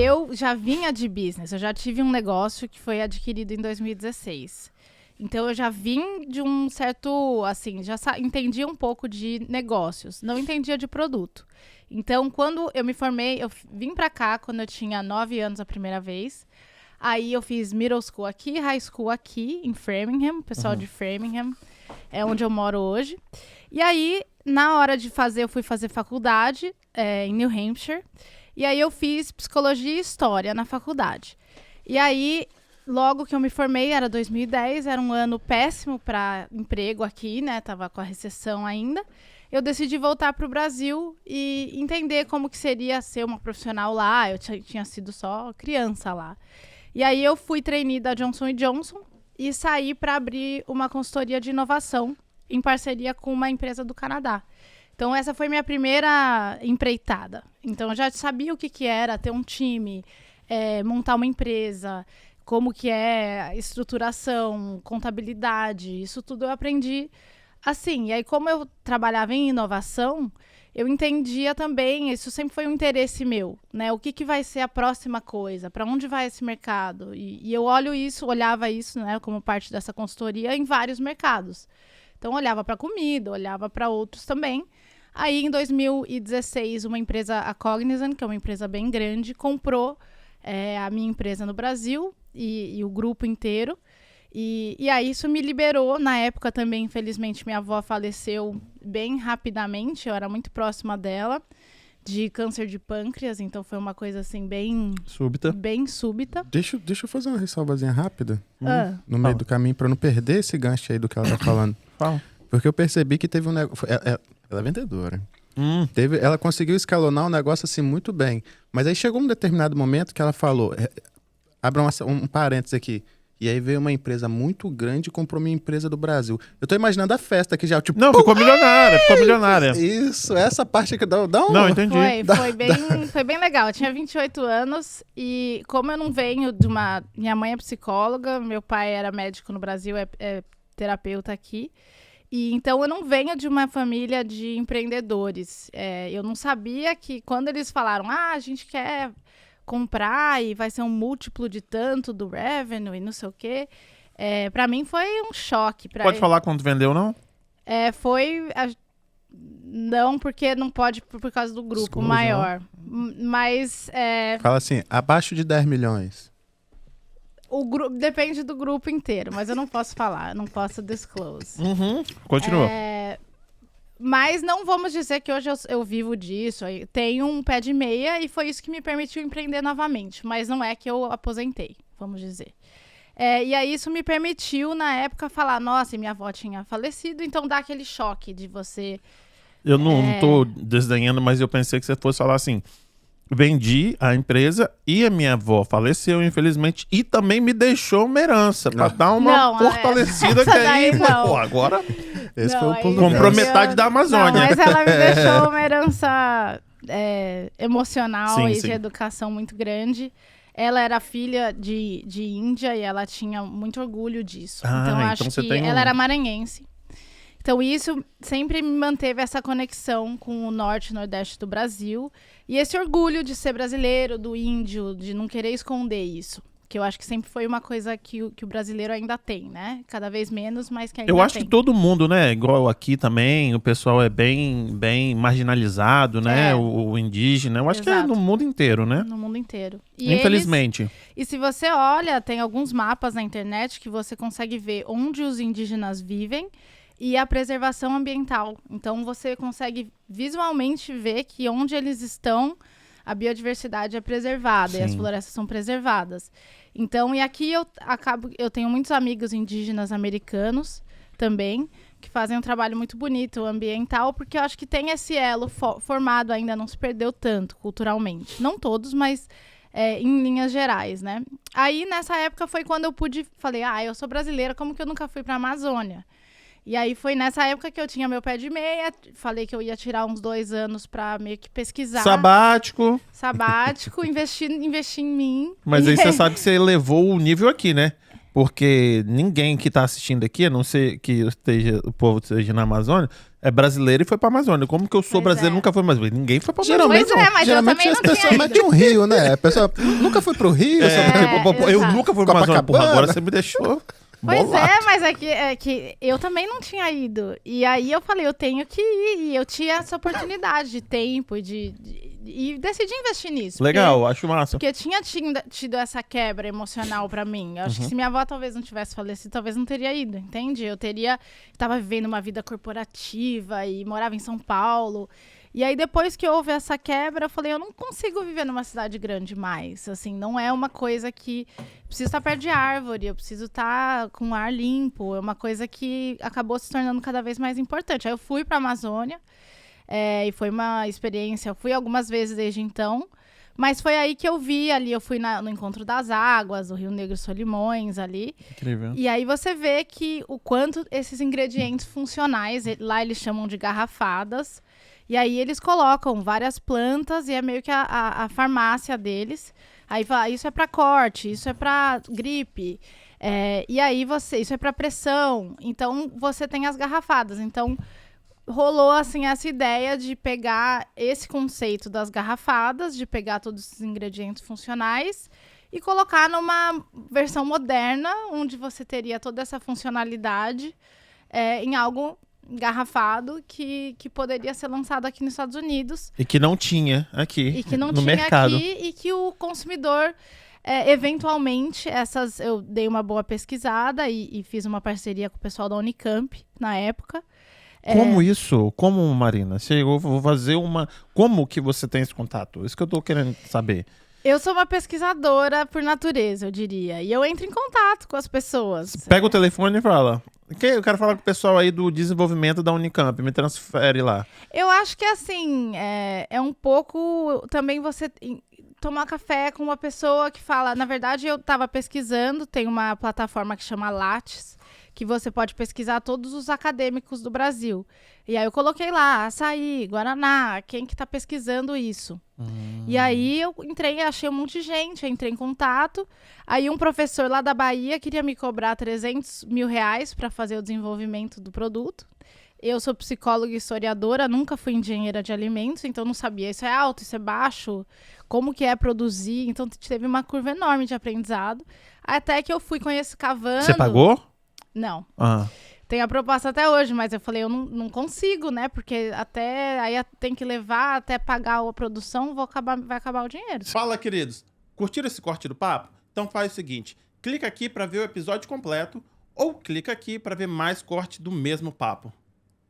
eu já vinha de business, eu já tive um negócio que foi adquirido em 2016. Então, eu já vim de um certo, assim, já entendia um pouco de negócios, não entendia de produto. Então, quando eu me formei, eu vim pra cá quando eu tinha 9 anos a primeira vez. Aí, eu fiz middle school aqui, high school aqui, em Framingham, pessoal de Framingham, é onde eu moro hoje. E aí, na hora de fazer, eu fui fazer faculdade em New Hampshire. E aí, eu fiz psicologia e história na faculdade. E aí, logo que eu me formei, era 2010, era um ano péssimo para emprego aqui, né? Tava com a recessão ainda. Eu decidi voltar para o Brasil e entender como que seria ser uma profissional lá. Eu tinha sido só criança lá. E aí eu fui trainee da Johnson & Johnson e saí para abrir uma consultoria de inovação em parceria com uma empresa do Canadá. Então, essa foi minha primeira empreitada. Então, eu já sabia o que era ter um time, montar uma empresa, como que é estruturação, contabilidade, isso tudo eu aprendi assim. E aí, como eu trabalhava em inovação, eu entendia também, isso sempre foi um interesse meu, né? O que vai ser a próxima coisa? Para onde vai esse mercado? E eu olhava isso, né, como parte dessa consultoria em vários mercados. Então, olhava para comida, olhava para outros também. Aí, em 2016, uma empresa, a Cognizant, que é uma empresa bem grande, comprou a minha empresa no Brasil e o grupo inteiro. E aí isso me liberou. Na época também, infelizmente, minha avó faleceu bem rapidamente. Eu era muito próxima dela, de câncer de pâncreas. Então foi uma coisa assim bem súbita. Deixa eu fazer uma ressalvazinha rápida no meio do caminho, para não perder esse gancho aí do que ela tá falando. Porque eu percebi que teve um negócio... Ela é vendedora. Ela conseguiu escalonar um negócio assim muito bem. Mas aí chegou um determinado momento que ela falou... Abra um parênteses aqui. E aí veio uma empresa muito grande e comprou minha empresa do Brasil. Eu tô imaginando a festa que já, tipo... Não, ficou milionária. Isso, essa parte que dá um... Não, entendi. Foi bem legal. Eu tinha 28 anos e como eu não venho de uma... Minha mãe é psicóloga, meu pai era médico no Brasil, é terapeuta aqui. E então eu não venho de uma família de empreendedores. Eu não sabia que quando eles falaram, a gente quer... comprar e vai ser um múltiplo de tanto do revenue e não sei o quê. Pra mim foi um choque. Pode falar quanto vendeu, não? Não, porque não pode por causa do grupo maior. Mas... Fala assim, abaixo de 10 milhões. Depende do grupo inteiro, mas eu não posso falar, não posso disclose. Continua. Mas não vamos dizer que hoje eu vivo disso. Tenho um pé de meia e foi isso que me permitiu empreender novamente. Mas não é que eu aposentei, vamos dizer. E aí isso me permitiu, na época, falar... Nossa, minha avó tinha falecido, então dá aquele choque de você... Eu não tô desdenhando, mas eu pensei que você fosse falar assim... Vendi a empresa e a minha avó faleceu, infelizmente, e também me deixou uma herança pra dar uma fortalecida que aí... Pô, agora... Esse foi o pulo. Comprou metade da Amazônia. Não, mas ela me deixou uma herança emocional de educação muito grande. Ela era filha de Índia e ela tinha muito orgulho disso. Então, acho que ela era maranhense. Então, isso sempre me manteve essa conexão com o norte e nordeste do Brasil. E esse orgulho de ser brasileiro, do índio, de não querer esconder isso. Que eu acho que sempre foi uma coisa que o brasileiro ainda tem, né? Cada vez menos, mas que ainda tem. Eu acho que todo mundo, né? Igual aqui também, o pessoal é bem marginalizado, né? O indígena. Eu acho que é no mundo inteiro, né? No mundo inteiro. E infelizmente. E se você olha, tem alguns mapas na internet que você consegue ver onde os indígenas vivem e a preservação ambiental. Então, você consegue visualmente ver que onde eles estão, a biodiversidade é preservada e as florestas são preservadas. Então, e aqui eu tenho muitos amigos indígenas americanos também, que fazem um trabalho muito bonito ambiental, porque eu acho que tem esse elo formado ainda, não se perdeu tanto culturalmente. Não todos, mas em linhas gerais, né? Aí, nessa época, foi quando eu falei, eu sou brasileira, como que eu nunca fui para a Amazônia? E aí foi nessa época que eu tinha meu pé de meia, falei que eu ia tirar uns 2 anos pra meio que pesquisar. Sabático, investir em mim. Mas aí você sabe que você elevou o nível aqui, né? Porque ninguém que tá assistindo aqui, a não ser que o povo esteja na Amazônia, é brasileiro e foi pra Amazônia. Como que eu sou brasileiro e nunca fui mais? Ninguém foi pra Amazônia. Geralmente as pessoas metem um Rio, né? A pessoa nunca foi pro Rio. Eu nunca fui pra Amazônia. Porra, agora você me deixou... Pois mas é que eu também não tinha ido. E aí eu falei, eu tenho que ir. E eu tinha essa oportunidade de tempo e decidi investir nisso. Legal, acho massa. Porque tinha tido essa quebra emocional pra mim. Eu acho que se minha avó talvez não tivesse falecido, talvez não teria ido, entende? Tava vivendo uma vida corporativa e morava em São Paulo. E aí, depois que houve essa quebra, eu falei, eu não consigo viver numa cidade grande mais. Assim, não é uma coisa que... Preciso estar perto de árvore, eu preciso estar com ar limpo. É uma coisa que acabou se tornando cada vez mais importante. Aí eu fui para a Amazônia e foi uma experiência... Eu fui algumas vezes desde então, mas foi aí que eu vi ali, eu fui no Encontro das Águas, o Rio Negro Solimões ali. Incrível. E aí você vê que o quanto esses ingredientes funcionais, lá eles chamam de garrafadas, e aí eles colocam várias plantas e é meio que a farmácia deles. Aí fala, isso é para corte, isso é para gripe, e aí isso é para pressão. Então você tem as garrafadas. Então rolou assim essa ideia de pegar esse conceito das garrafadas, de pegar todos esses ingredientes funcionais e colocar numa versão moderna, onde você teria toda essa funcionalidade em algo engarrafado que poderia ser lançado aqui nos Estados Unidos. E que não tinha aqui e que não no tinha mercado. Aqui, e que o consumidor, eventualmente, eu dei uma boa pesquisada e fiz uma parceria com o pessoal da Unicamp na época. Como isso? Como, Marina? Eu vou fazer Como que você tem esse contato? Isso que eu tô querendo saber. Eu sou uma pesquisadora por natureza, eu diria. E eu entro em contato com as pessoas. Você pega o telefone e fala... Eu quero falar com o pessoal aí do desenvolvimento da Unicamp. Me transfere lá. Eu acho que, assim, é um pouco... Também você tomar café com uma pessoa que fala... Na verdade, eu estava pesquisando. Tem uma plataforma que chama Lattes, que você pode pesquisar todos os acadêmicos do Brasil. E aí eu coloquei lá, Açaí, Guaraná, quem que tá pesquisando isso? E aí eu achei um monte de gente, entrei em contato. Aí um professor lá da Bahia queria me cobrar R$300 mil para fazer o desenvolvimento do produto. Eu sou psicóloga e historiadora, nunca fui engenheira de alimentos, então não sabia, isso é alto, isso é baixo, como que é produzir. Então teve uma curva enorme de aprendizado. Até que eu fui conhecer cavando. Você pagou? Não. Tem a proposta até hoje, mas eu falei, eu não consigo, né? Porque aí tem que levar até pagar a produção, vai acabar o dinheiro. Fala, queridos. Curtiram esse corte do papo? Então faz o seguinte, clica aqui para ver o episódio completo ou clica aqui para ver mais corte do mesmo papo.